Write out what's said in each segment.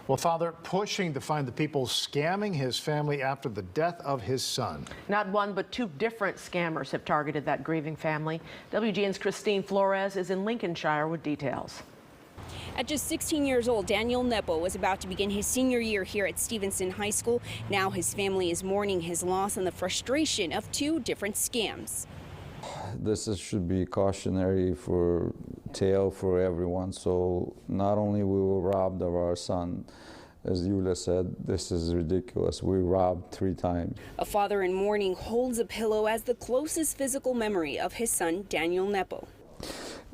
Well, father pushing to find the people scamming his family after the death of his son. Not one, but two different scammers have targeted that grieving family. WGN's Christine Flores is in Lincolnshire with details. At just 16 years old, Daniel Neppo was about to begin his senior year here at Stevenson High School. Now his family is mourning his loss and the frustration of two different scams. Should be cautionary tale for everyone. So not only we were robbed of our son, as Yulia said, this is ridiculous. We robbed 3 times. A father in mourning holds a pillow as the closest physical memory of his son, Daniel Neppo.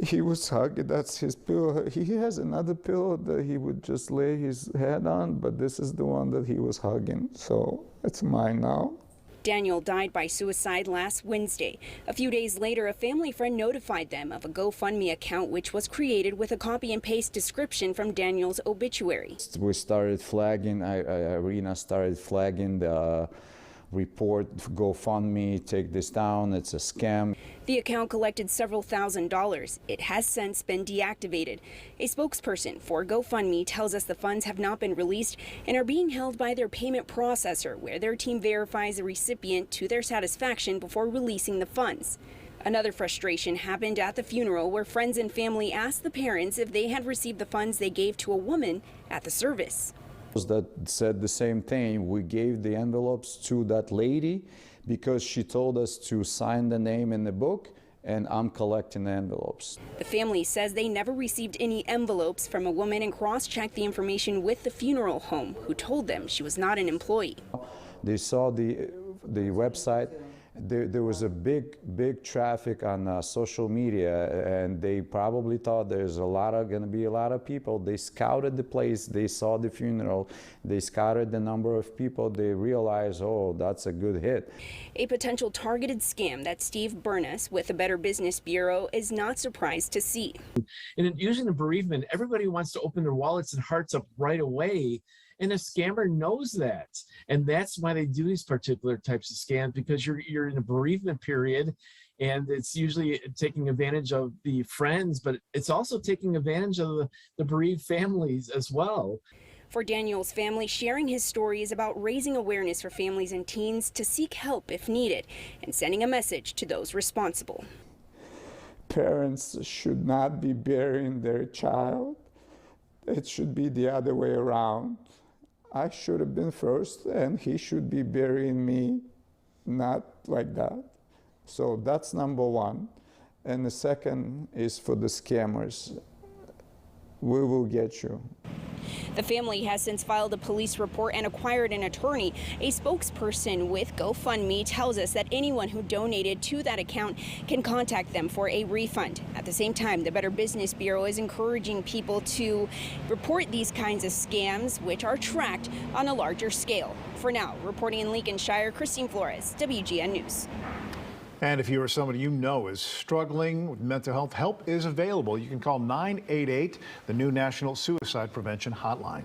He was hugging, that's his pillow. He has another pillow that he would just lay his head on, but this is the one that he was hugging. So it's mine now. Daniel died by suicide last Wednesday. A few days later, a family friend notified them of a GoFundMe account which was created with a copy and paste description from Daniel's obituary. We started flagging, Irina started flagging the report, GoFundMe, take this down, it's a scam. The account collected several $1,000s. It has since been deactivated. A spokesperson for GoFundMe tells us the funds have not been released and are being held by their payment processor, where their team verifies the recipient to their satisfaction before releasing the funds. Another frustration happened at the funeral, where friends and family asked the parents if they had received the funds they gave to a woman at the service. That said the same thing. We gave the envelopes to that lady because she told us to sign the name in the book, and I'm collecting the envelopes. The family says they never received any envelopes from a woman and cross-checked the information with the funeral home, who told them she was not an employee. They saw the website. There was a big traffic on social media, and they probably thought there's going to be a lot of people. They scouted the place, they saw the funeral, they scouted the number of people, they realized, oh, that's a good hit. A potential targeted scam that Steve Burness with the Better Business Bureau is not surprised to see. And using the bereavement, everybody wants to open their wallets and hearts up right away. And a scammer knows that. And that's why they do these particular types of scams, because you're in a bereavement period, and it's usually taking advantage of the friends, but it's also taking advantage of the bereaved families as well. For Daniel's family, sharing his story is about raising awareness for families and teens to seek help if needed and sending a message to those responsible. Parents should not be burying their child. It should be the other way around. I should have been first, and he should be burying me, not like that. So that's number one. And the second is for the scammers. We will get you. The family has since filed a police report and acquired an attorney. A spokesperson with GoFundMe tells us that anyone who donated to that account can contact them for a refund. At the same time, the Better Business Bureau is encouraging people to report these kinds of scams, which are tracked on a larger scale. For now, reporting in Lincolnshire, Christine Flores, WGN News. And if you or somebody you know is struggling with mental health, help is available. You can call 988, the new National Suicide Prevention Hotline.